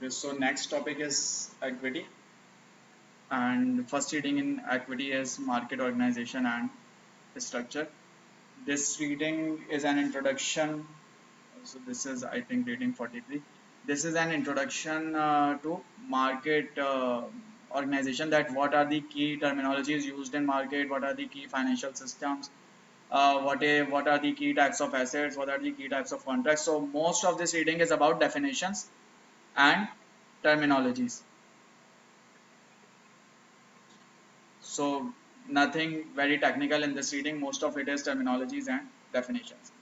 Okay, so next topic is equity, and first reading in equity is market organization and structure. This reading is an introduction. So this is, I think, reading 43. This is an introduction to market organization. That what are the key terminologies used in market? What are the key financial systems? What are the key types of assets? What are the key types of contracts? So most of this reading is about definitions and terminologies. So nothing very technical in this reading. Most of it is terminologies and definitions.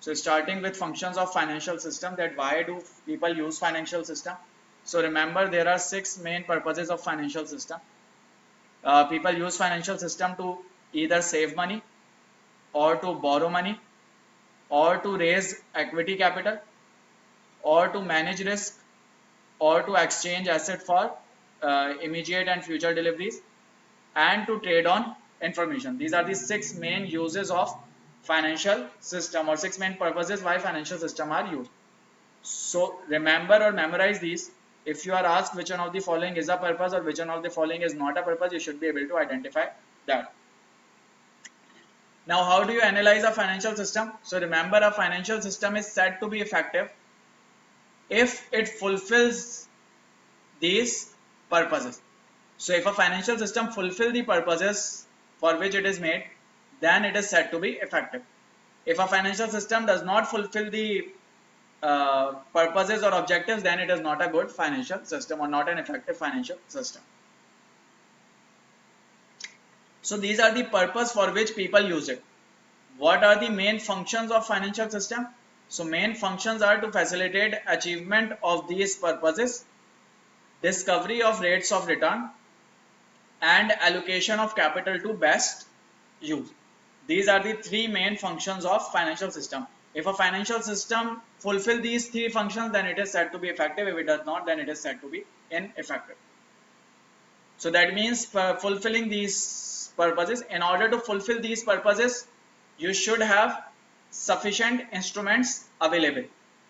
So starting with functions of financial system, that why do people use financial system? So remember, there are 6 main purposes of financial system. People use financial system to either save money, or to borrow money, or to raise equity capital, or to manage risk, or to exchange asset for immediate and future deliveries, and to trade on information. These are the 6 main uses of financial system, or 6 main purposes why financial system are used. So remember or memorize these. If you are asked which one of the following is a purpose or which one of the following is not a purpose, you should be able to identify that. Now, how do you analyze a financial system? So remember, a financial system is said to be effective if it fulfills these purposes. So if a financial system fulfills the purposes for which it is made, then it is said to be effective. If a financial system does not fulfill the purposes or objectives, then it is not a good financial system or not an effective financial system. So these are the purpose for which people use it. What are the main functions of financial system? So main functions are to facilitate achievement of these purposes, discovery of rates of return, and allocation of capital to best use. These are the 3 main functions of financial system. If a financial system fulfill these 3 functions, then it is said to be effective. If it does not, then it is said to be ineffective. So that means fulfilling these purposes. In order to fulfill these purposes, you should have sufficient instruments available.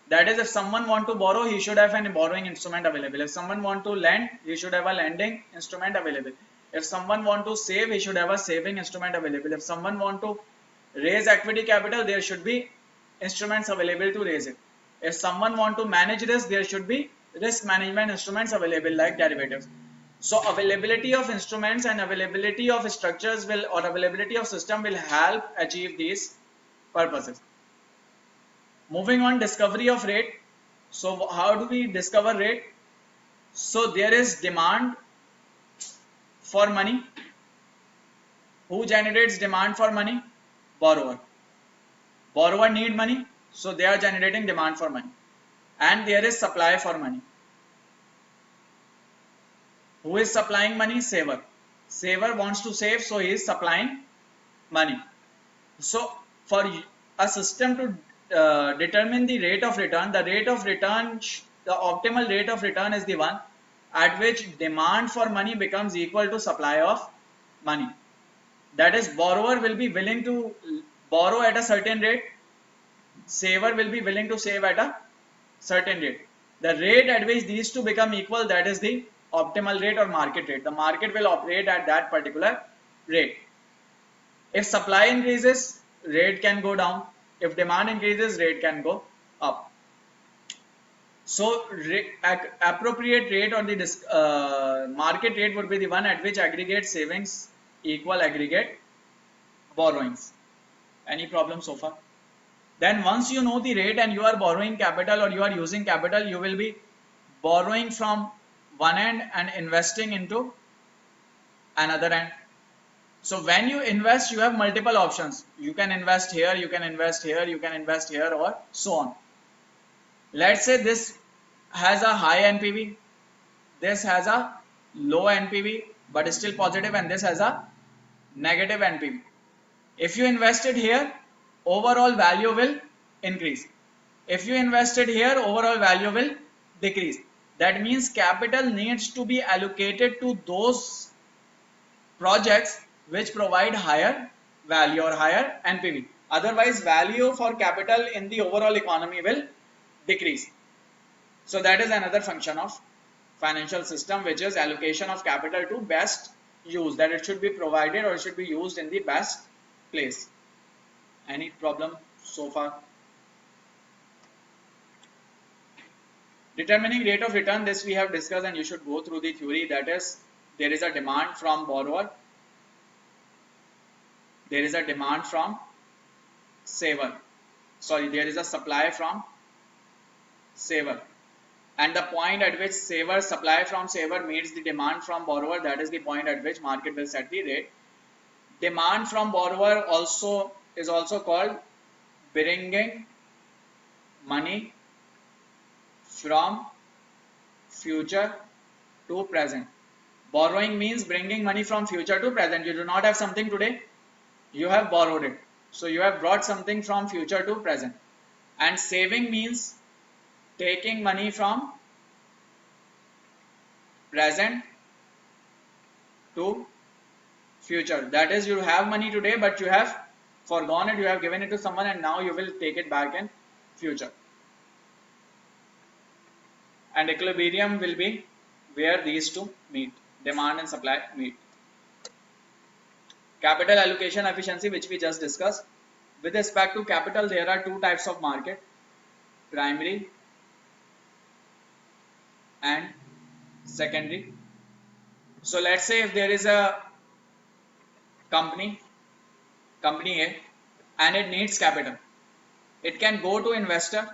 That is, if someone want to borrow, he should have a borrowing instrument available. If someone want to lend, he should have a lending instrument available. If someone want to save, he should have a saving instrument available. If someone want to raise equity capital, there should be instruments available to raise it. If someone want to manage risk, there should be risk management instruments available like derivatives. So availability of instruments and availability of structures will, or availability of system will help achieve these purposes. Moving on, discovery of rate. So how do we discover rate? So there is demand for money. Who generates demand for money? Borrower. Borrower need money, so they are generating demand for money. And there is supply for money. Who is supplying money? Saver. Saver wants to save, so he is supplying money. So for a system to determine the rate of return, the optimal rate of return is the one at which demand for money becomes equal to supply of money. That is, borrower will be willing to borrow at a certain rate, saver will be willing to save at a certain rate. The rate at which these two become equal, that is the optimal rate or market rate. The market will operate at that particular rate. If supply increases, rate can go down. If demand increases, rate can go up. So appropriate rate or the market rate would be the one at which aggregate savings equal aggregate borrowings. Any problem so far? Then once you know the rate and you are borrowing capital or you are using capital, you will be borrowing from one end and investing into another end. So when you invest, you have multiple options. You can invest here, you can invest here, you can invest here, or so on. Let's say this has a high NPV, this has a low NPV but still positive, and this has a negative NPV. If you invested here, overall value will increase. If you invested here, overall value will decrease. That means capital needs to be allocated to those projects which provide higher value or higher NPV. Otherwise, value for capital in the overall economy will decrease. So that is another function of financial system, which is allocation of capital to best use, that it should be provided or it should be used in the best place. Any problem so far? Determining rate of return, this we have discussed and you should go through the theory. That is, there is a demand from borrower, there is a demand from saver, sorry, there is a supply from saver, and the point at which supply from saver meets the demand from borrower, that is the point at which market will set the rate. Demand from borrower also is also called bringing money from future to present. Borrowing means bringing money from future to present. You do not have something today, you have borrowed it, so you have brought something from future to present. And saving means taking money from present to future. That is, you have money today but you have forgone it, you have given it to someone, and now you will take it back in future. And equilibrium will be where these two meet, demand and supply meet. Capital allocation efficiency, which we just discussed. With respect to capital, there are two types of market, primary and secondary. So let's say if there is a company A, and it needs capital, it can go to investor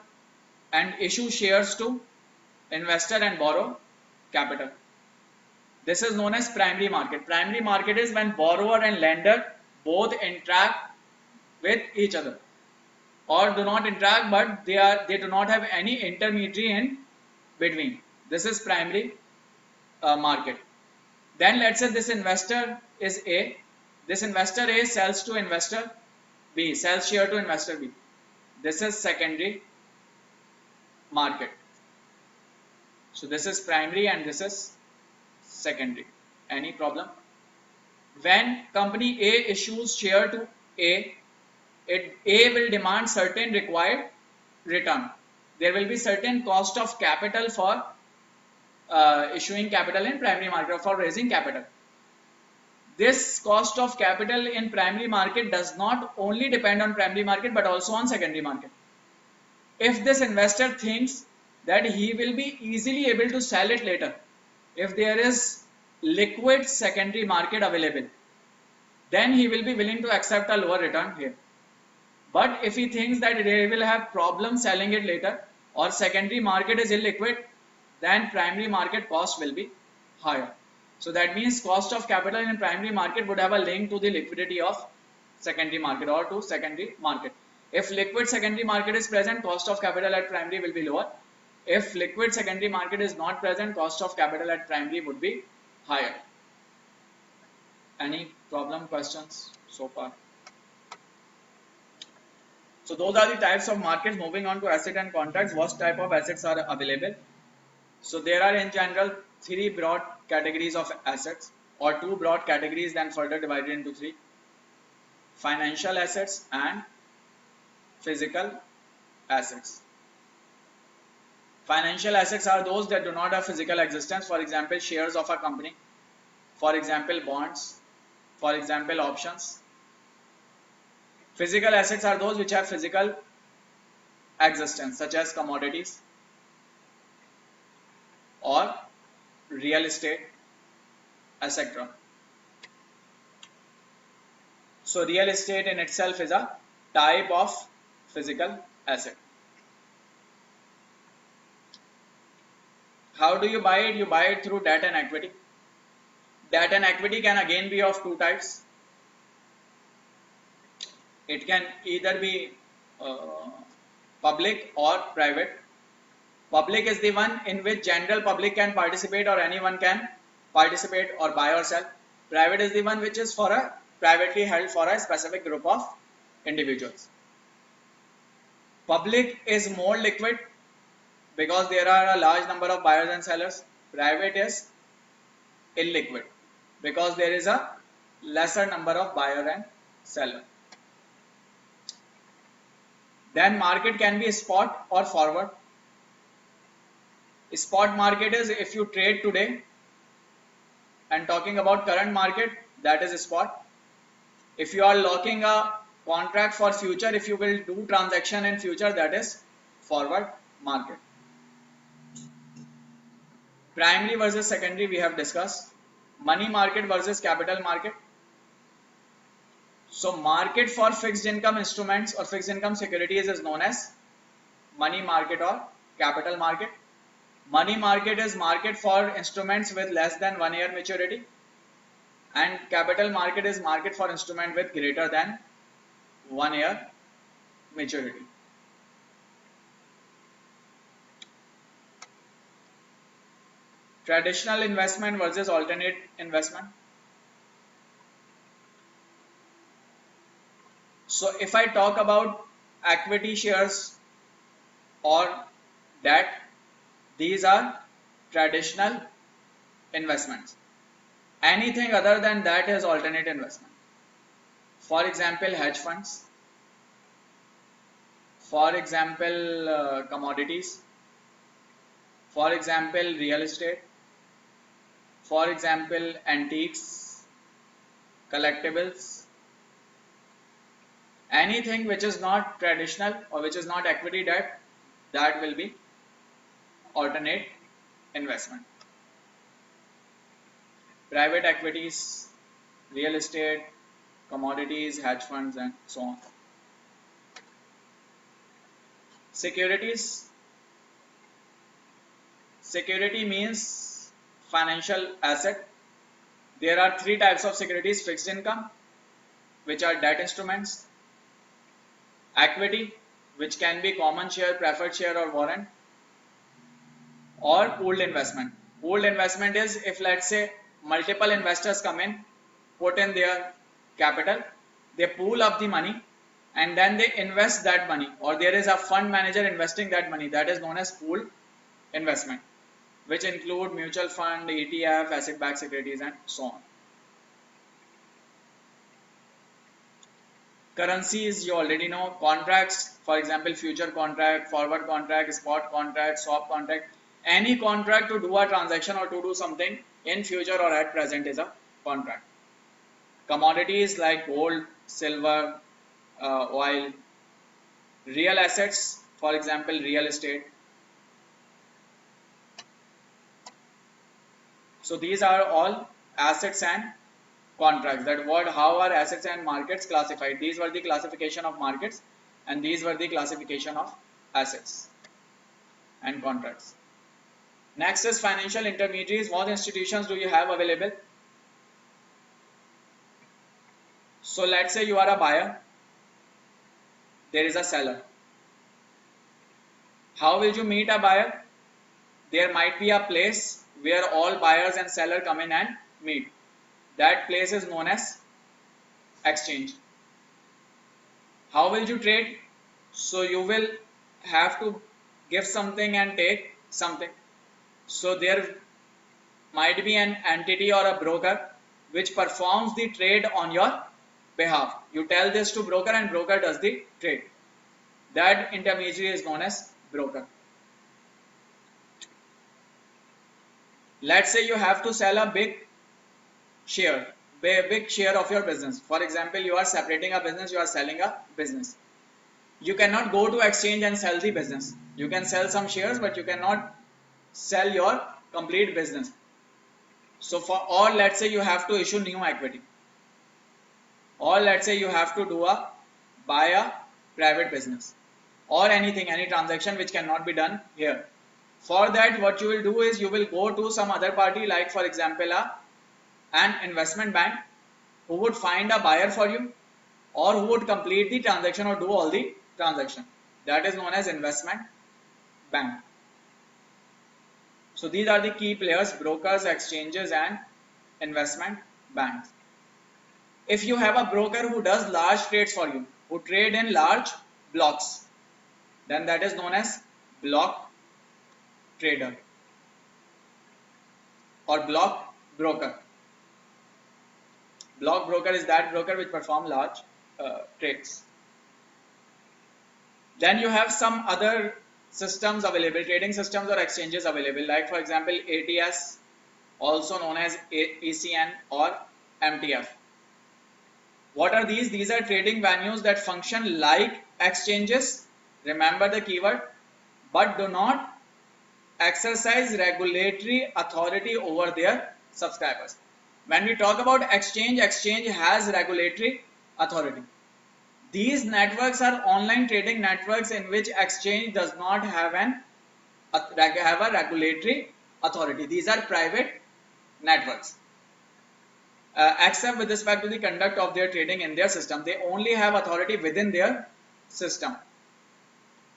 and issue shares to investor and borrow capital. This is known as primary market. Primary market is when borrower and lender both interact with each other, or do not interact, but they do not have any intermediary in between. This is primary market. Then let's say this investor is A. This investor A sells to investor B, sells share to investor B. This is secondary market. So this is primary and this is secondary. Any problem? When company A issues share to A, A will demand certain required return. There will be certain cost of capital for issuing capital in primary market, for raising capital. This cost of capital in primary market does not only depend on primary market but also on secondary market. If this investor thinks that he will be easily able to sell it later, if there is liquid secondary market available, then he will be willing to accept a lower return here. But if he thinks that they will have problem selling it later, or secondary market is illiquid, then primary market cost will be higher. So that means cost of capital in primary market would have a link to the liquidity of secondary market or to secondary market. If liquid secondary market is present, cost of capital at primary will be lower. If liquid secondary market is not present, cost of capital at primary would be higher. Any problem, questions so far? So those are the types of markets. Moving on to asset and contracts, what type of assets are available? So there are in general three broad categories of assets, or two broad categories then further divided into three: financial assets and physical assets. Financial assets are those that do not have physical existence, for example shares of a company, for example bonds, for example options. Physical assets are those which have physical existence, such as commodities or real estate, etc. So real estate in itself is a type of physical asset. How do you buy it? You buy it through debt and equity. Debt and equity can again be of two types. It can either be public or private. Public is the one in which general public can participate, or anyone can participate or buy or sell. Private is the one which is for a privately held for a specific group of individuals. Public is more liquid because there are a large number of buyers and sellers. Private is illiquid because there is a lesser number of buyer and seller. Then market can be spot or forward. Spot market is if you trade today, and talking about current market, that is spot. If you are locking a contract for future, if you will do transaction in future, that is forward market. Primary versus secondary we have discussed. Money market versus capital market. So market for fixed income instruments or fixed income securities is known as money market or capital market. Money market is market for instruments with less than 1 year maturity, and capital market is market for instrument with greater than 1 year maturity. Traditional investment versus alternate investment. So if I talk about equity shares or debt, these are traditional investments. Anything other than that is alternate investment. For example, hedge funds. For example, commodities. For example, real estate. For example, antiques, collectibles. Anything which is not traditional or which is not equity debt, that will be alternate investment. Private equities, real estate, commodities, hedge funds, and so on. Securities. Security means financial asset. There are three types of securities: fixed income, which are debt instruments; equity, which can be common share, preferred share, or warrant; or pooled investment. Pooled investment is if, let's say, multiple investors come in, put in their capital, they pool up the money, and then they invest that money, or there is a fund manager investing that money. That is known as pooled investment, which include mutual fund, ETF, asset-backed securities, and so on. Currencies, you already know. Contracts, for example, future contract, forward contract, spot contract, swap contract. Any contract to do a transaction or to do something in future or at present is a contract. Commodities like gold, silver, oil. Real assets, for example, real estate. So these are all assets and contracts. That word, how are assets and markets classified? These were the classification of markets, and these were the classification of assets and contracts. Next is financial intermediaries. What institutions do you have available? So let's say you are a buyer, there is a seller. How will you meet a buyer? There might be a place where all buyers and seller come in and meet. That place is known as exchange. How will you trade? So you will have to give something and take something. So there might be an entity or a broker which performs the trade on your behalf. You tell this to broker and broker does the trade. That intermediary is known as broker. Let's say you have to sell a big share of your business. For example, you are separating a business, you are selling a business. You cannot go to exchange and sell the business. You can sell some shares, but you cannot sell your complete business. So or let's say you have to issue new equity, or let's say you have to buy a private business, or anything, any transaction which cannot be done here. For that, what you will do is you will go to some other party, like for example an investment bank, who would find a buyer for you, or who would complete the transaction or do all the transaction. That is known as investment bank. So these are the key players: brokers, exchanges, and investment banks. If you have a broker who does large trades for you, who trade in large blocks, then that is known as block trader or block broker. Block broker is that broker which perform large trades. Then you have some other systems available, trading systems or exchanges available, like for example ATS, also known as ECN or MTF. What are these? These are trading venues that function like exchanges, remember the keyword, but do not exercise regulatory authority over their subscribers. When we talk about exchange, exchange has regulatory authority. These networks are online trading networks in which exchange does not have a regulatory authority. These are private networks. Except with respect to the conduct of their trading in their system, they only have authority within their system.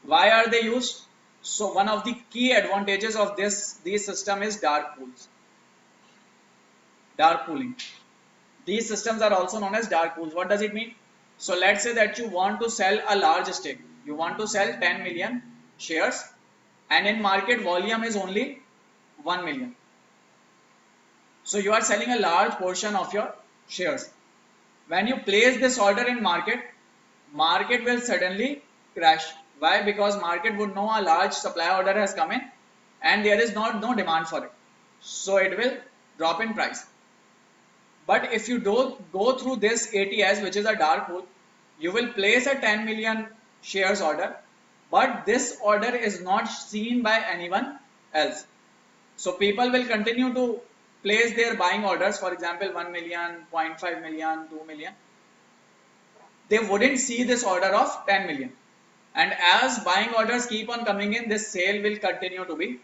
Why are they used? So one of the key advantages of this system is dark pools, dark pooling. These systems are also known as dark pools. What does it mean? So let's say that you want to sell a large stake. You want to sell 10 million shares and in market volume is only 1 million. So you are selling a large portion of your shares. When you place this order in market, market will suddenly crash. Why? Because market would know a large supply order has come in and there is no demand for it. So it will drop in price. But if you don't go through this ATS, which is a dark pool, you will place a 10 million shares order, but this order is not seen by anyone else. So people will continue to place their buying orders, for example 1 million, 0.5 million, 2 million. They wouldn't see this order of 10 million. And as buying orders keep on coming in, this sale will continue to be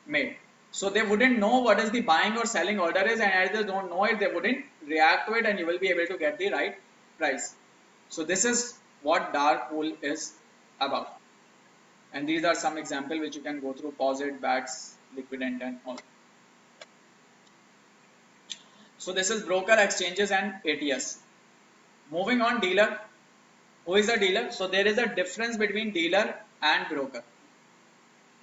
made. So they wouldn't know what is the buying or selling order is, and as they don't know it, they wouldn't react to it, and you will be able to get the right price. So this is what dark pool is about. And these are some examples which you can go through: POSIT, BATS, Liquidant, and all. So this is broker, exchanges, and ATS. Moving on, dealer. Who is a dealer? So there is a difference between dealer and broker.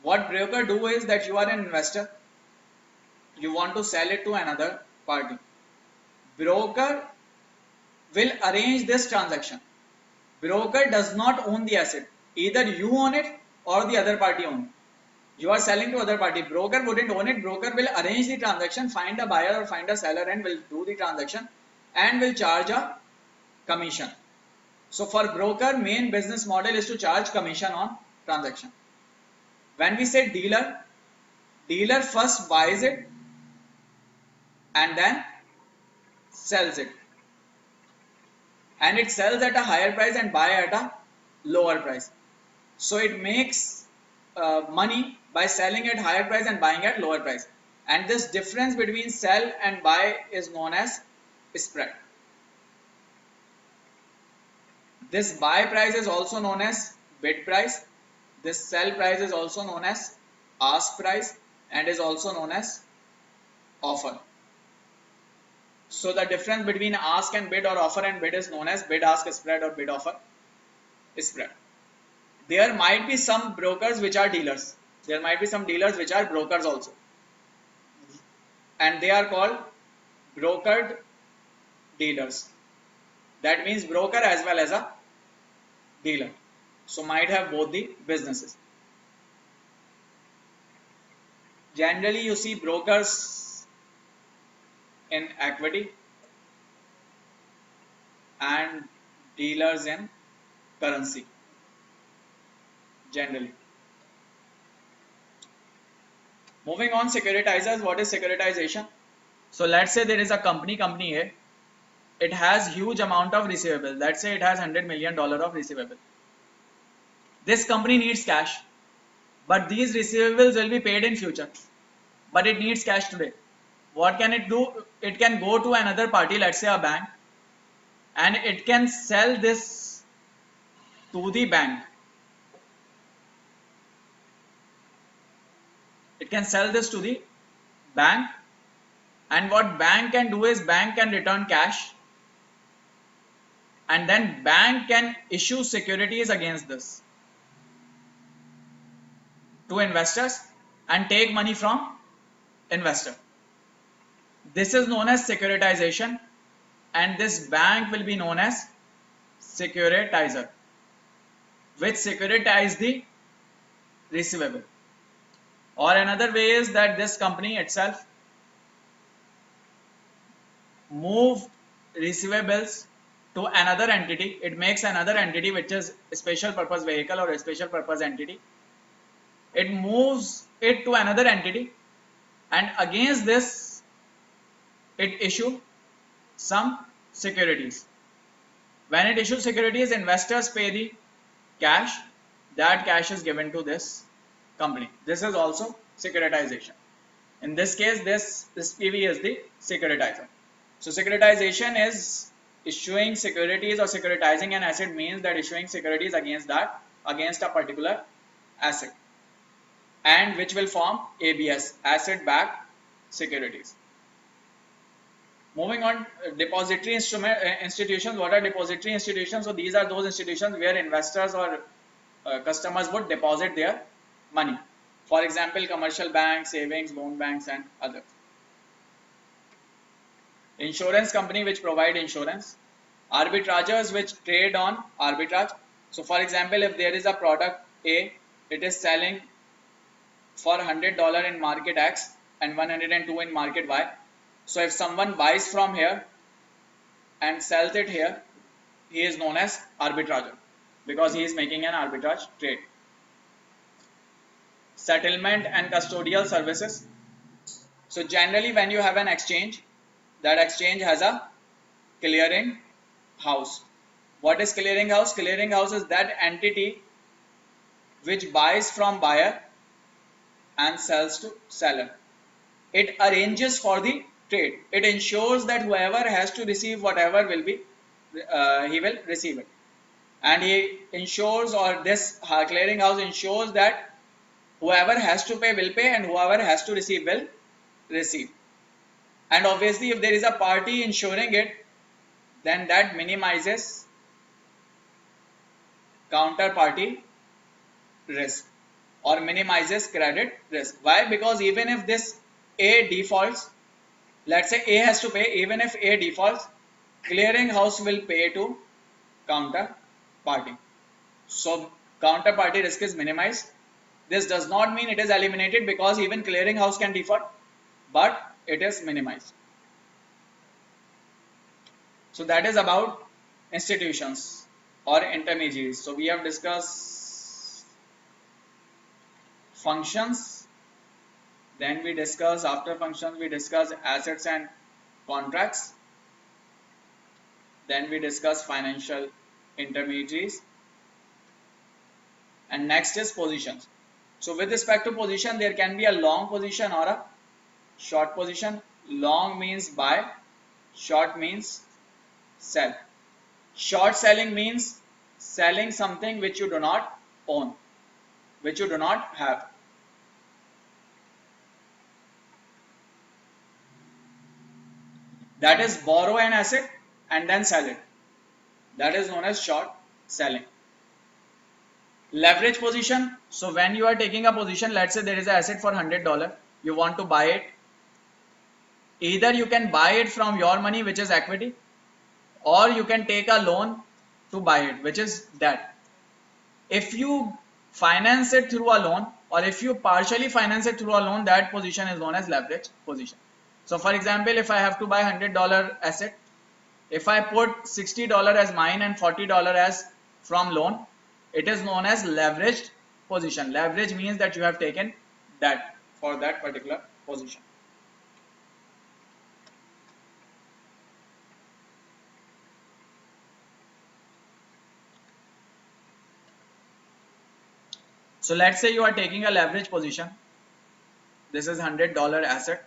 What broker do is that you are an investor, you want to sell it to another party. Broker will arrange this transaction. Broker does not own the asset. Either you own it or the other party own it. You are selling to other party. Broker wouldn't own it. Broker will arrange the transaction, find a buyer or find a seller and will do the transaction and will charge a commission. So for broker, main business model is to charge commission on transaction. When we say dealer, dealer first buys it and then sells it. And it sells at a higher price and buy at a lower price. So it makes money by selling at higher price and buying at lower price. And this difference between sell and buy is known as spread. This buy price is also known as bid price. This sell price is also known as ask price and is also known as offer. So the difference between ask and bid or offer and bid is known as bid ask spread or bid offer spread. There might be some brokers which are dealers. There might be some dealers which are brokers also. And they are called brokered dealers. That means broker as well as a dealer. So might have both the businesses. Generally you see brokers in equity and dealers in currency. Generally. Moving on, securitizers. What is securitization? So let's say there is a company A. It has huge amount of receivable. Let's say it has $100 million of receivable. This company needs cash, but these receivables will be paid in future. But it needs cash today. What can it do? It can go to another party, let's say a bank, and it can sell this to the bank. It can sell this to the bank, and what bank can do is bank can return cash, and then bank can issue securities against this to investors and take money from investor. This is known as securitization, and this bank will be known as securitizer, which securitize the receivable. Or another way is that this company itself move receivables to another entity. It makes another entity which is a special purpose vehicle or a special purpose entity. It moves it to another entity, and against this it issue some securities. When it issues securities, investors pay the cash. That cash is given to this company. This is also securitization. In this case, this SPV is the securitizer. So securitization is issuing securities, or securitizing an asset means that issuing securities against a particular asset, and which will form ABS, asset backed securities. Moving on, depository institutions. What are depository institutions? So these are those institutions where investors or customers would deposit their money. For example, commercial banks, savings, loan banks, and others. Insurance company which provide insurance. Arbitrageurs which trade on arbitrage. So for example, if there is a product A, it is selling for $100 in market X and 102 in market Y. So if someone buys from here and sells it here, he is known as arbitrager because he is making an arbitrage trade. Settlement and custodial services. So generally when you have an exchange, that exchange has a clearing house. What is clearing house? Clearing house is that entity which buys from buyer and sells to seller. It arranges for the trade. It ensures that whoever has to receive whatever will be, he will receive it. And he ensures, or this clearing house ensures, that whoever has to pay will pay and whoever has to receive will receive. And obviously if there is a party ensuring it, then that minimizes counterparty risk or minimizes credit risk. Why? Because even if this A defaults, let's say A has to pay, even if A defaults, clearing house will pay to counterparty. So counterparty risk is minimized. This does not mean it is eliminated, because even clearing house can default, but it is minimized. So that is about institutions or intermediaries. So we have discussed functions, then we discuss, after functions we discuss assets and contracts, then we discuss financial intermediaries, and next is positions. So with respect to position, there can be a long position or a short position. Long means buy, short means sell. Short selling means selling something which you do not own, which you do not have. That is borrow an asset and then sell it. That is known as short selling. Leverage position. So when you are taking a position, let's say there is an asset for $100, you want to buy it. Either you can buy it from your money, which is equity, or you can take a loan to buy it, which is debt. If you finance it through a loan, or if you partially finance it through a loan, that position is known as leverage position. So for example, if I have to buy $100 asset, if I put $60 as mine and $40 as from loan, it is known as leveraged position. Leverage means that you have taken debt for that particular position. So let's say you are taking a leverage position. This is $100 asset.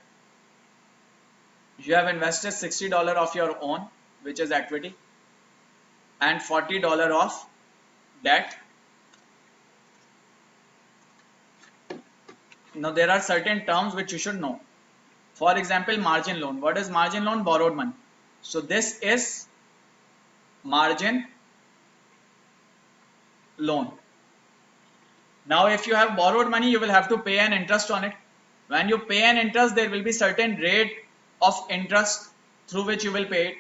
You have invested $60 of your own, which is equity, and $40 of debt. Now there are certain terms which you should know. For example, margin loan. What is margin loan? Borrowed money. So this is margin loan. Now if you have borrowed money, you will have to pay an interest on it. When you pay an interest, there will be certain rate of interest through which you will pay it.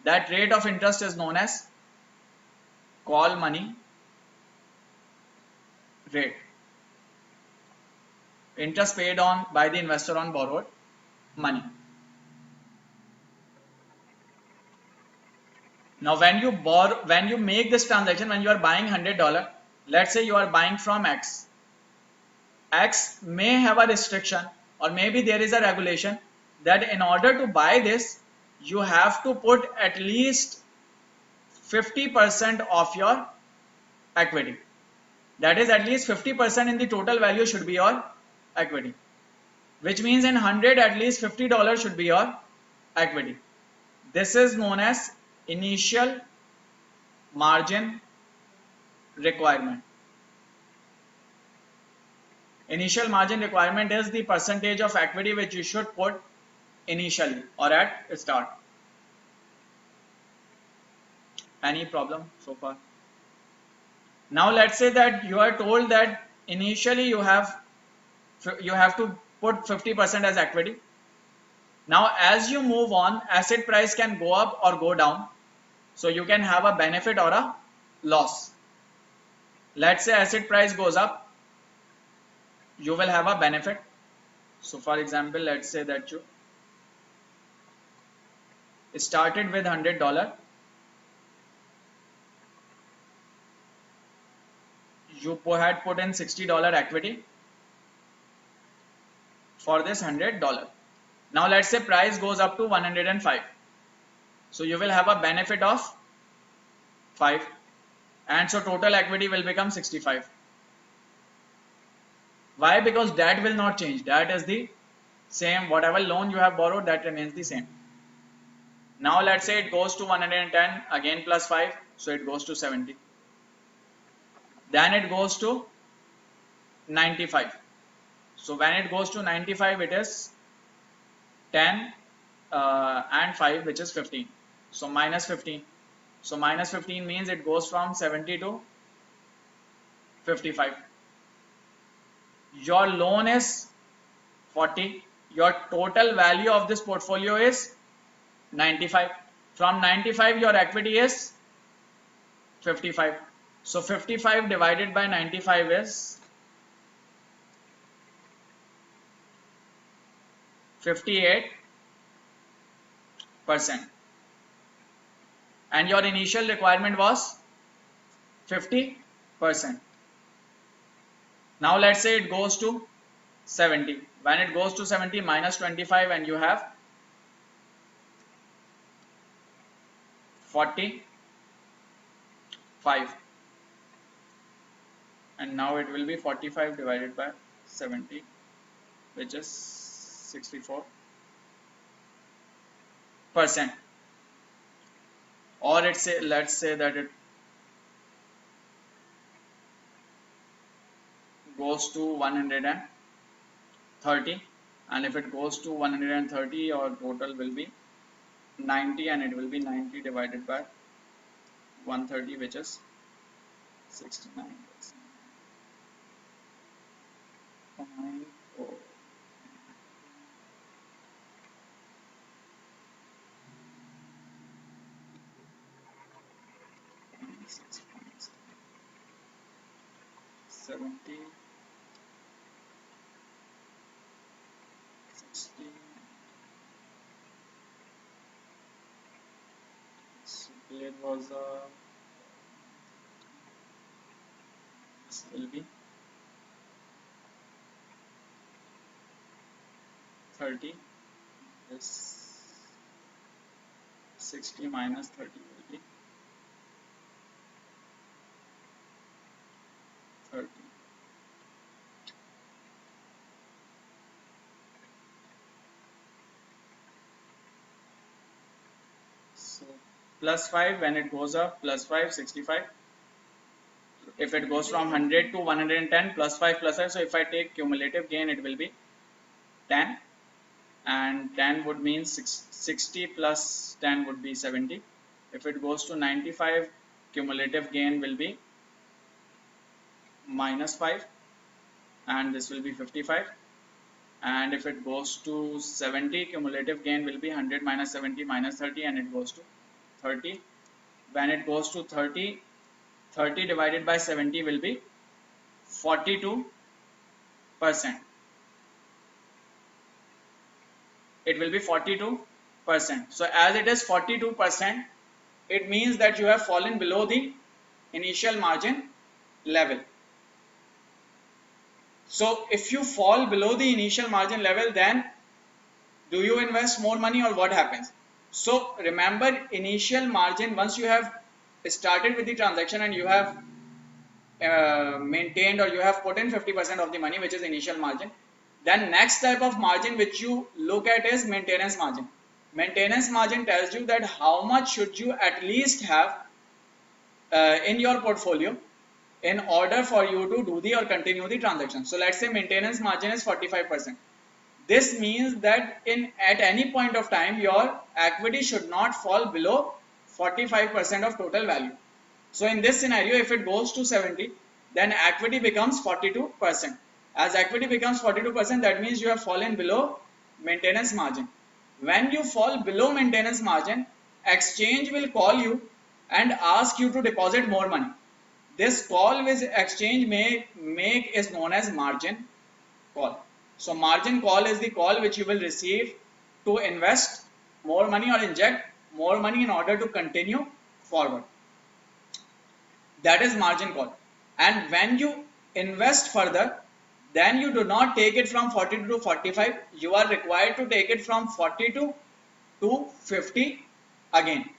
That rate of interest is known as call money rate. interest paid on by the investor on borrowed money. Now when you make this transaction, when you are buying $100, let's say you are buying from X. X may have a restriction, or maybe there is a regulation that in order to buy this, you have to put at least 50% of your equity. That is, at least 50% in the total value should be your equity, which means in 100 at least $50 should be your equity. This is known as initial margin requirement. Initial margin requirement is the percentage of equity which you should put initially or at start. Any problem so far? Now let's say that you are told that initially you have to put 50% as equity. Now as you move on, asset price can go up or go down, so you can have a benefit or a loss. Let's say asset price goes up, you will have a benefit. So for example, let's say that you started with $100, you had put in $60 equity for this $100. Now let's say price goes up to 105, so you will have a benefit of 5, and so total equity will become 65. Why? Because that will not change. That is the same. Whatever loan you have borrowed, that remains the same. Now let's say it goes to 110, again plus 5, so it goes to 70. Then it goes to 95. So when it goes to 95, it is 10 and 5, which is 15. So minus 15. So minus 15 means it goes from 70 to 55. Your loan is 40. Your total value of this portfolio is 95. From 95, your equity is 55. So 55 divided by 95 is 58%. And your initial requirement was 50%. Now let's say it goes to 70. When it goes to 70, minus 25, and you have 45. And now it will be 45 divided by 70, which is 64%. Or let's say that it goes to 130, and if it goes to 130, your total will be 90, and it will be 90 divided by 130, which is 69%. $70, 60. So there was a, this will be 30. This 60 minus 30 will be 30. So plus 5, when it goes up, plus 5, 65. If it goes from 100 to 110, plus 5 plus 5. So if I take cumulative gain, it will be 10, and 10 would mean 60 plus 10 would be 70. If it goes to 95, cumulative gain will be minus 5, and this will be 55. And if it goes to 70, cumulative gain will be 100 minus 70 minus 30, and it goes to 30. When it goes to 30, 30 divided by 70 will be 42%. it will be 42%. So as it is 42%, it means that you have fallen below the initial margin level. So if you fall below the initial margin level, then do you invest more money or what happens? So remember, initial margin, once you have started with the transaction and you have maintained or you have put in 50% of the money, which is initial margin, then next type of margin which you look at is maintenance margin. Maintenance margin tells you that how much should you at least have in your portfolio in order for you to do the or continue the transaction. So let's say maintenance margin is 45%. This means that at any point of time your equity should not fall below 45% of total value. So in this scenario, if it goes to 70, then equity becomes 42%. As equity becomes 42%, that means you have fallen below maintenance margin. When you fall below maintenance margin, exchange will call you and ask you to deposit more money. This call which exchange may make is known as margin call. So margin call is the call which you will receive to invest more money or inject more money in order to continue forward. That is margin call. And when you invest further, then you do not take it from 42 to 45. You are required to take it from 42 to 50 again.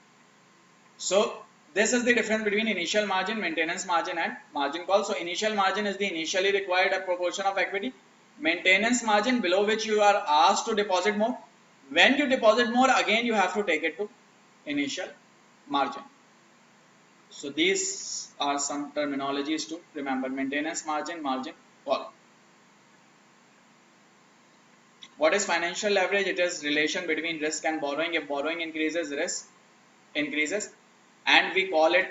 So this is the difference between initial margin, maintenance margin and margin call. So initial margin is the initially required proportion of equity. Maintenance margin, below which you are asked to deposit more. When you deposit more, again you have to take it to initial margin. So these are some terminologies to remember: maintenance margin, margin call. What is financial leverage? It is relation between risk and borrowing. If borrowing increases, risk increases, and we call it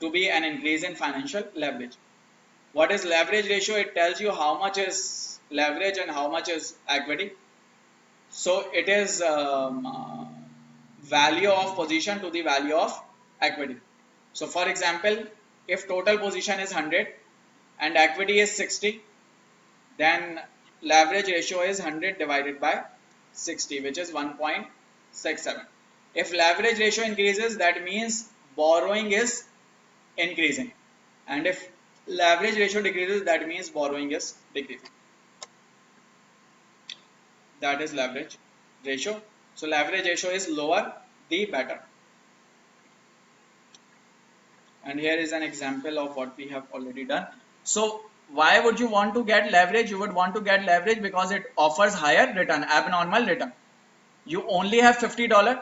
to be an increase in financial leverage. What is leverage ratio? It tells you how much is leverage and how much is equity. So it is value of position to the value of equity. So for example, if total position is 100 and equity is 60, then leverage ratio is 100 divided by 60, which is 1.67. If leverage ratio increases, that means borrowing is increasing, and if leverage ratio decreases, that means borrowing is decreasing. That is leverage ratio. So leverage ratio is lower, the better. And here is an example of what we have already done. So why would you want to get leverage? You would want to get leverage because it offers higher return, abnormal return. You only have $50,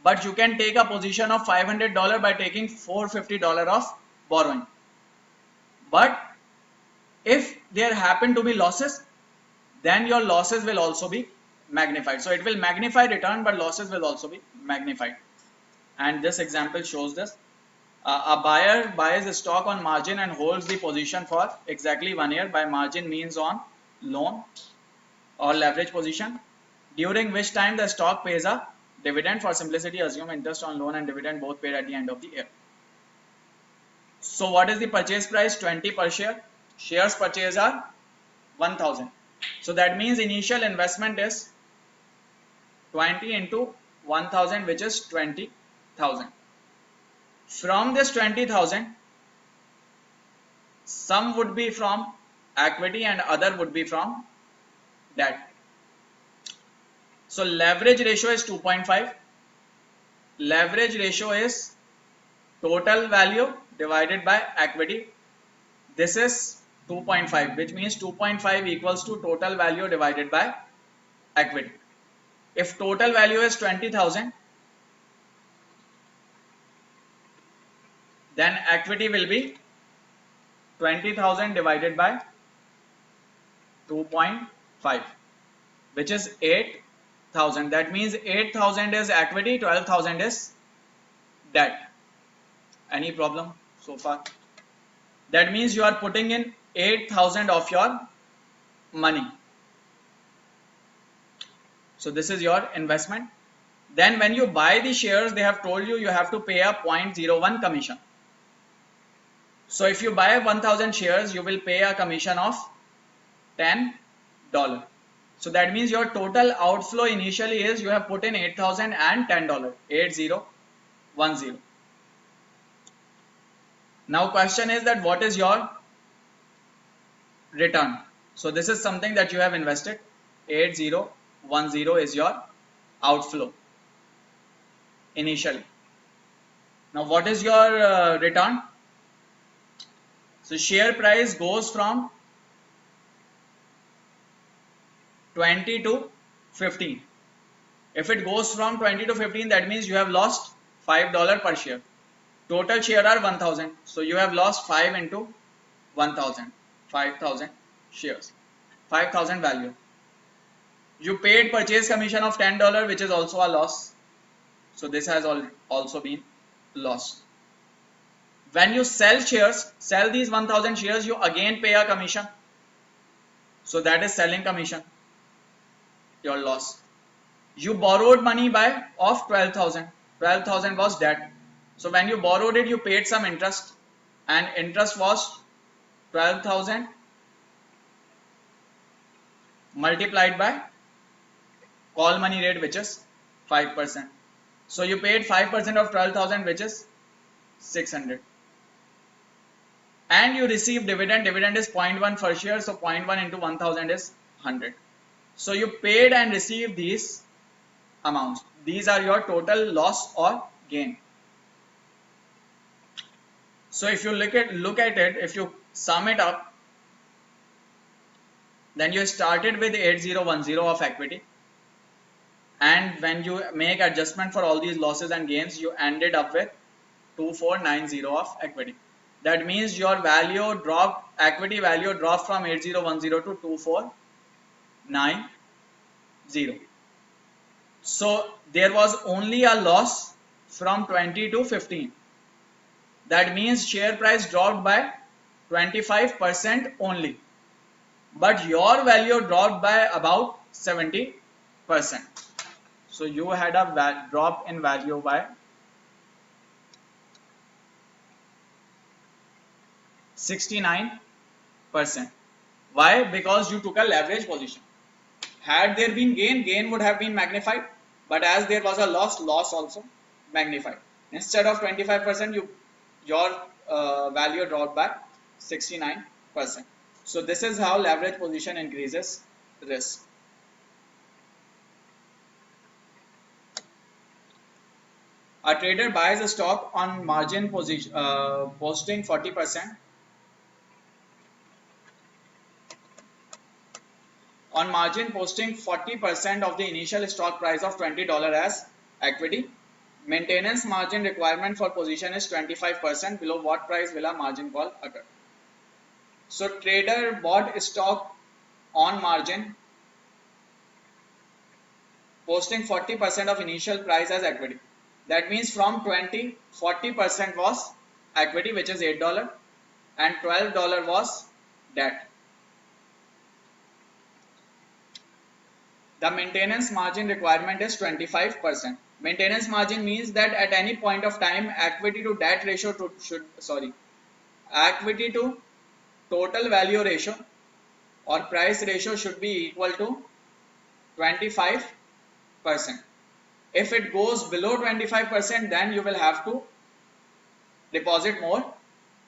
but you can take a position of $500 by taking $450 of borrowing. But if there happen to be losses, then your losses will also be magnified. So it will magnify return, but losses will also be magnified. And this example shows this. A buyer buys a stock on margin and holds the position for exactly 1 year. By margin means on loan or leverage position, during which time the stock pays a dividend. For simplicity, assume interest on loan and dividend both paid at the end of the year. So what is the purchase price? 20 per share. Shares purchased are 1000. So that means initial investment is 20 into 1000, which is 20,000. From this 20,000, some would be from equity and other would be from debt. So leverage ratio is 2.5. Leverage ratio is total value divided by equity. This is 2.5, which means 2.5 equals to total value divided by equity. If total value is 20,000, then equity will be 20,000 divided by 2.5, which is 8,000. That means 8,000 is equity, 12,000 is debt. Any problem so far? That means you are putting in 8,000 of your money. So this is your investment. Then when you buy the shares, they have told you have to pay a 0.01 commission. So if you buy 1000 shares, you will pay a commission of $10. So that means your total outflow initially is you have put in $8,010, $8010. Now question is that what is your return? So this is something that you have invested. 8010 is your outflow initially. Now what is your return? So share price goes from 20 to 15. If it goes from 20 to 15, that means you have lost $5 per share. Total share are 1000. So you have lost 5 into 1000. 5000 shares. 5000 value. You paid purchase commission of $10, which is also a loss. So this has also been lost. When you sell shares, sell these 1000 shares, you again pay a commission. So that is selling commission. Your loss. You borrowed money of 12,000. 12,000 was debt. So when you borrowed it, you paid some interest, and interest was 12,000 multiplied by call money rate, which is 5%. So you paid 5% of 12,000, which is 600. And you receive dividend. Dividend is 0.1 per share. So 0.1 into 1000 is 100. So you paid and received these amounts. These are your total loss or gain. So if you look at it, if you sum it up, then you started with 8010 of equity, and when you make adjustment for all these losses and gains, you ended up with 2490 of equity. That means your value dropped, equity value dropped from 8010 to 2490. So there was only a loss from 20 to 15. That means share price dropped by 25% only, but your value dropped by about 70%. So you had a drop in value by 69%. Why? Because you took a leverage position. Had there been gain, gain would have been magnified, but as there was a loss, loss also magnified. Instead of 25%, your value dropped by 69%. So this is how leverage position increases risk. A trader buys a stock on margin position, posting 40%. On margin, posting 40% of the initial stock price of $20 as equity. Maintenance margin requirement for position is 25%. Below what price will a margin call occur? So trader bought stock on margin, posting 40% of initial price as equity. That means from 20, 40% was equity, which is $8, and $12 was debt. The maintenance margin requirement is 25%. Maintenance margin means that at any point of time, equity to debt ratio equity to total value ratio or price ratio should be equal to 25%. If it goes below 25%, then you will have to deposit more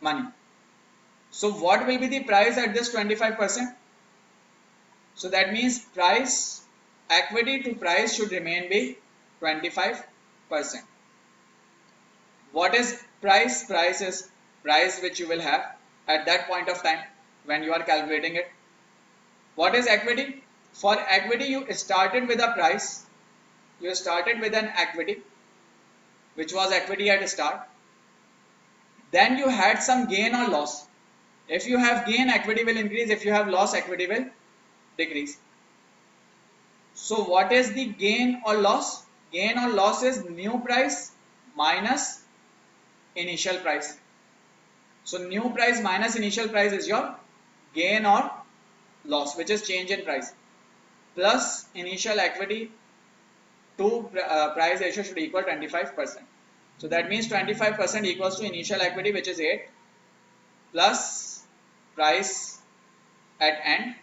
money. So what will be the price at this 25%? So that means price, equity to price should remain be 25%. What is price? Price is price which you will have at that point of time when you are calculating it. What is equity? For equity, you started with a price. You started with an equity, which was equity at start. Then you had some gain or loss. If you have gain, equity will increase. If you have loss, equity will decrease. So what is the gain or loss? Gain or loss is new price minus initial price. So new price minus initial price is your gain or loss, which is change in price, plus initial equity to price ratio should equal 25%. So that means 25% equals to initial equity, which is 8, plus price at end,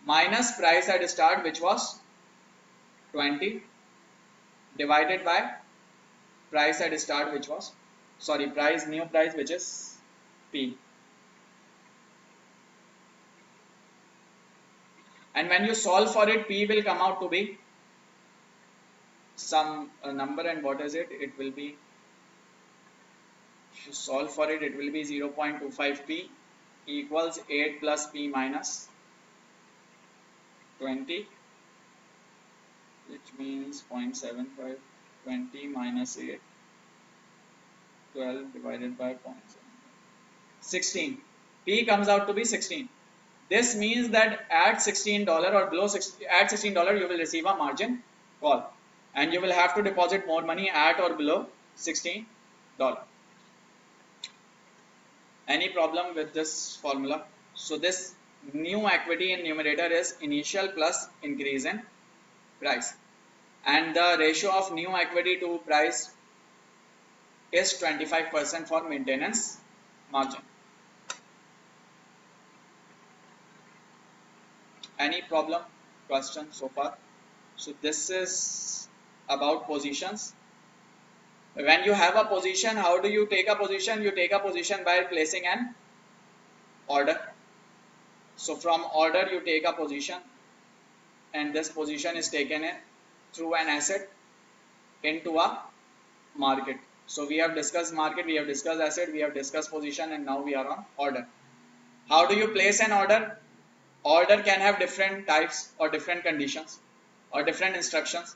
minus price at start, which was 20, divided by price at start, which was, sorry, price, new price, which is P. And when you solve for it, P will come out to be some number, and what is it? It will be, if you solve for it, it will be 0.25 P equals 8 plus P minus 20, which means 0.75, 20 minus 8, 12 divided by 0.75, 16. P comes out to be 16. This means that at $16 or below at $16 you will receive a margin call, and you will have to deposit more money at or below $16. Any problem with this formula? So this new equity in numerator is initial plus increase in price, and the ratio of new equity to price is 25% for maintenance margin. Any problem, question so far? So this is about positions. When you have a position, how do you take a position? You take a position by placing an order. So from order you take a position, and this position is taken in through an asset into a market. So we have discussed market, we have discussed asset, we have discussed position, and now we are on order. How do you place an order? Order can have different types or different conditions or different instructions.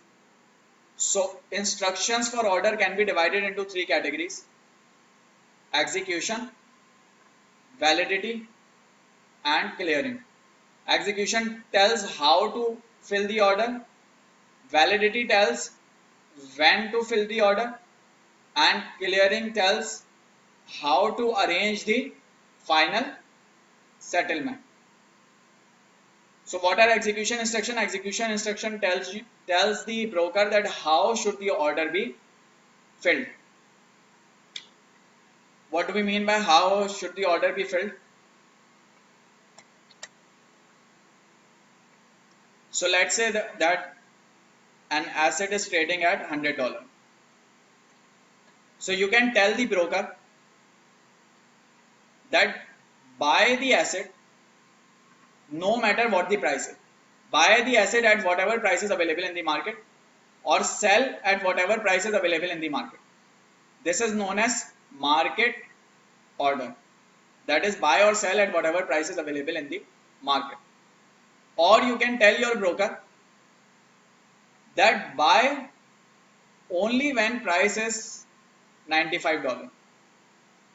So instructions for order can be divided into three categories: execution, validity, and clearing. Execution tells how to fill the order, validity tells when to fill the order, and clearing tells how to arrange the final settlement. So what are execution instruction? Execution instruction tells the broker that how should the order be filled. What do we mean by how should the order be filled? So let's say that an asset is trading at $100. So you can tell the broker that buy the asset no matter what the price is. Buy the asset at whatever price is available in the market, or sell at whatever price is available in the market. This is known as market order. That is, buy or sell at whatever price is available in the market. Or you can tell your broker that buy only when price is $95.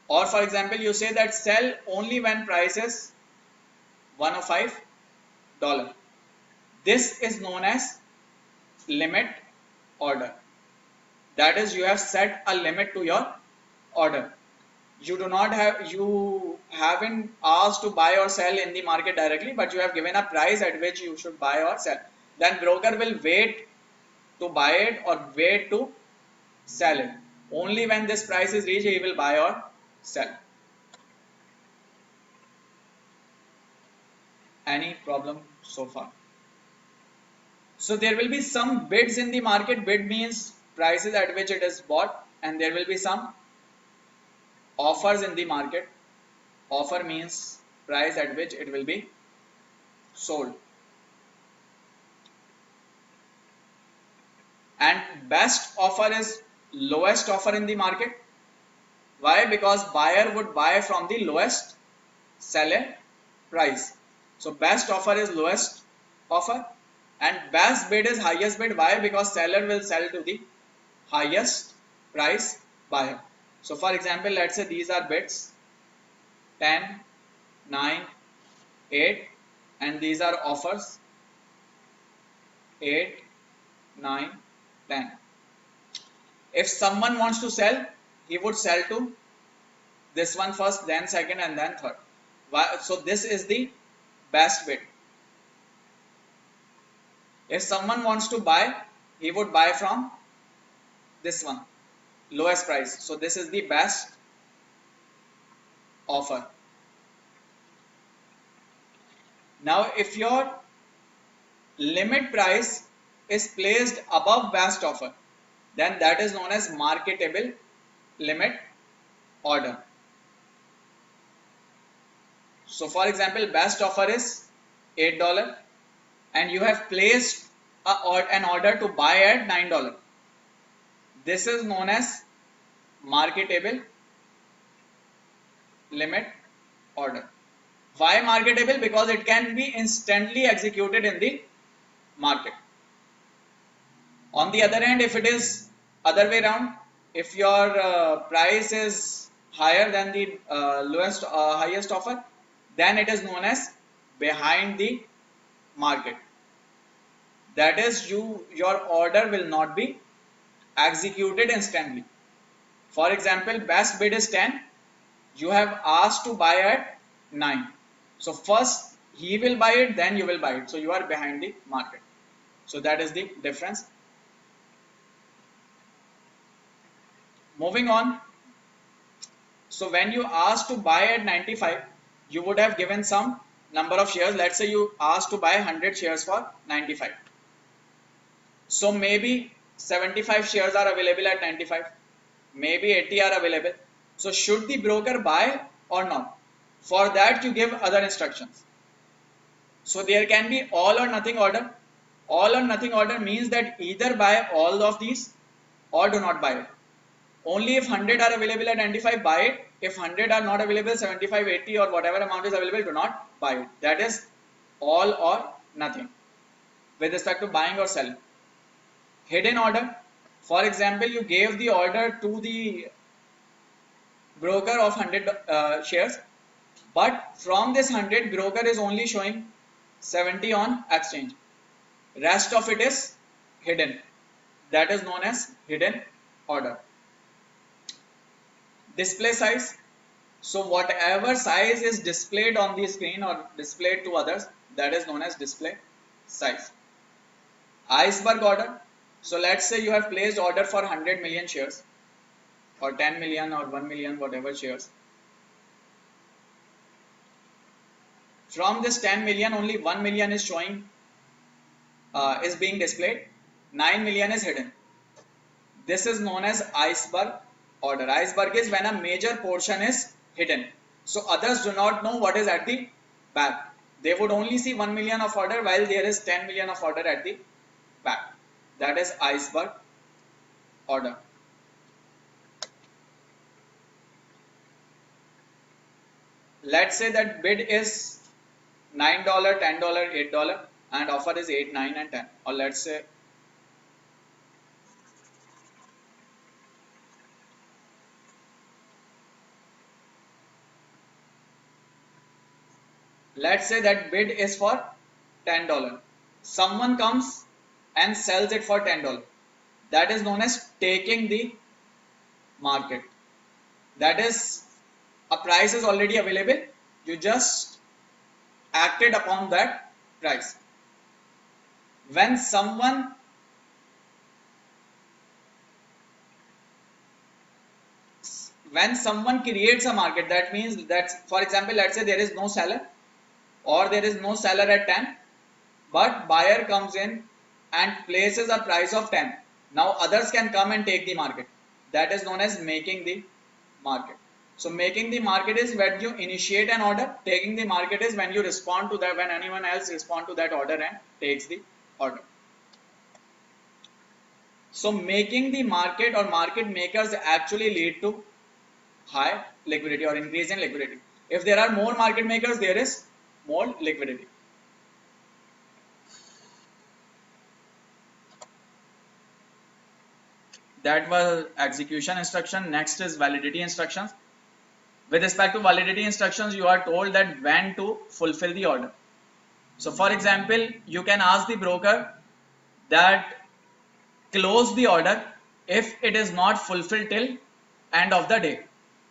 Or for example, you say that sell only when price is $105. This is known as limit order. That is, you have set a limit to your order. You haven't asked to buy or sell in the market directly, but you have given a price at which you should buy or sell. Then broker will wait to buy it or wait to sell it. Only when this price is reached, he will buy or sell. Any problem so far? So there will be some bids in the market. Bid means prices at which it is bought, and there will be some offers in the market. Offer means price at which it will be sold. And best offer is lowest offer in the market. Why? Because buyer would buy from the lowest seller price. So best offer is lowest offer, and best bid is highest bid. Why? Because seller will sell to the highest price buyer. So for example, let's say these are bids 10, 9, 8, and these are offers 8, 9, 10. If someone wants to sell, he would sell to this one first, then second, and then third. So this is the best bid. If someone wants to buy, he would buy from this one, lowest price. So this is the best offer. Now if your limit price is placed above best offer, then that is known as marketable limit order. So for example, best offer is $8 and you have placed an order to buy at $9. This is known as marketable limit order. Why marketable? Because it can be instantly executed in the market. On the other hand, if it is other way around, if your price is higher than the highest offer, then it is known as behind the market. That is, your order will not be executed instantly. For example, best bid is 10. You have asked to buy at 9. So first he will buy it, then you will buy it. So you are behind the market. So that is the difference. Moving on. So when you asked to buy at 95, you would have given some number of shares. Let's say you asked to buy 100 shares for 95. So maybe 75 shares are available at 95. Maybe 80 are available. So should the broker buy or not? For that you give other instructions. So there can be all or nothing order. All or nothing order means that either buy all of these or do not buy it. Only if 100 are available at 95, buy it. If 100 are not available, 75, 80 or whatever amount is available, do not buy it. That is all or nothing with respect to buying or selling. Hidden order. For example, you gave the order to the broker of 100 shares, but from this 100, broker is only showing 70 on exchange. Rest of it is hidden. That is known as hidden order. Display size. So whatever size is displayed on the screen or displayed to others, that is known as display size. Iceberg order. So let's say you have placed order for 100 million shares or 10 million or 1 million, whatever shares. From this 10 million, only 1 million is showing, is being displayed. 9 million is hidden. This is known as iceberg order. Iceberg is when a major portion is hidden. So others do not know what is at the back. They would only see 1 million of order while there is 10 million of order at the back. That is iceberg order. Let's say that bid is $9, $10, $8 and offer is 8, 9 and 10. Or let's say that bid is for $10. Someone comes and sells it for $10. That is known as taking the market. That is, a price is already available. You just acted upon that price. When someone creates a market, that means that, for example, let's say there is no seller or there is no seller at 10, but buyer comes in and places a price of 10. Now others can come and take the market. That is known as making the market. So making the market is when you initiate an order. Taking the market is when you respond to that, when anyone else responds to that order and takes the order. So making the market or market makers actually lead to high liquidity or increase in liquidity. If there are more market makers, there is more liquidity. That was execution instruction. Next is validity instructions. With respect to validity instructions, you are told that when to fulfill the order. So for example, you can ask the broker that close the order if it is not fulfilled till end of the day.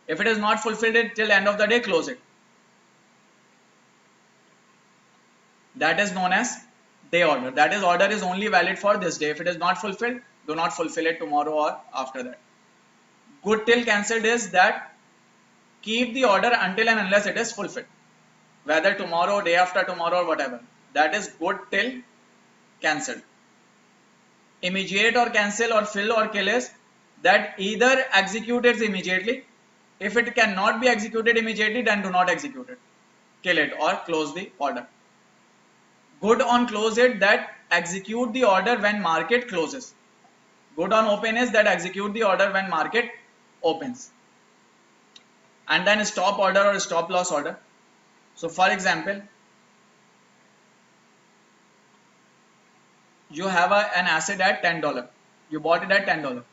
If it is not fulfilled till end of the day, close it. That is known as day order. That is, order is only valid for this day. If it is not fulfilled, do not fulfill it tomorrow or after that. Good till cancelled is that keep the order until and unless it is fulfilled, whether tomorrow, day after tomorrow or whatever. That is good till cancelled. Immediate or cancel or fill or kill is that either execute it immediately. If it cannot be executed immediately, then do not execute it. Kill it or close the order. Good on close it, that execute the order when market closes. Good on open is that execute the order when market opens. And then stop order or stop loss order. So for example, you have an asset at $10. You bought it at $10.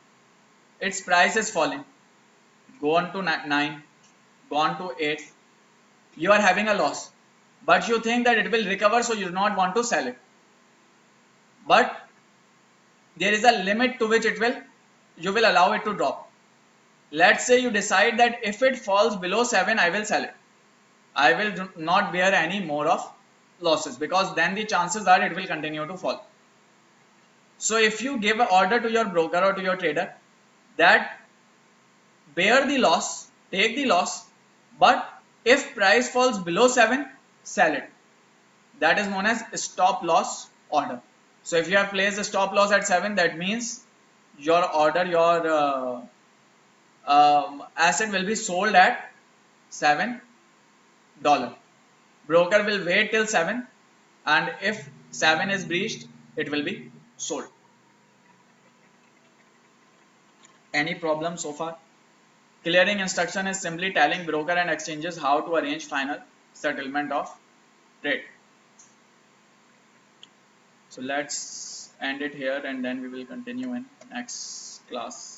Its price is falling. Go on to 9, go on to 8. You are having a loss, but you think that it will recover, so you do not want to sell it. But there is a limit to which you will allow it to drop. Let's say you decide that if it falls below 7, I will sell it. I will not bear any more of losses, because then the chances are it will continue to fall. So if you give an order to your broker or to your trader that bear the loss, take the loss, but if price falls below 7, sell it. That is known as stop loss order. So if you have placed a stop loss at 7, that means your order, your asset will be sold at $7. Broker will wait till 7, and if 7 is breached, it will be sold. Any problem so far? Clearing instruction is simply telling broker and exchanges how to arrange final settlement of trade. So let's end it here, and then we will continue in next class.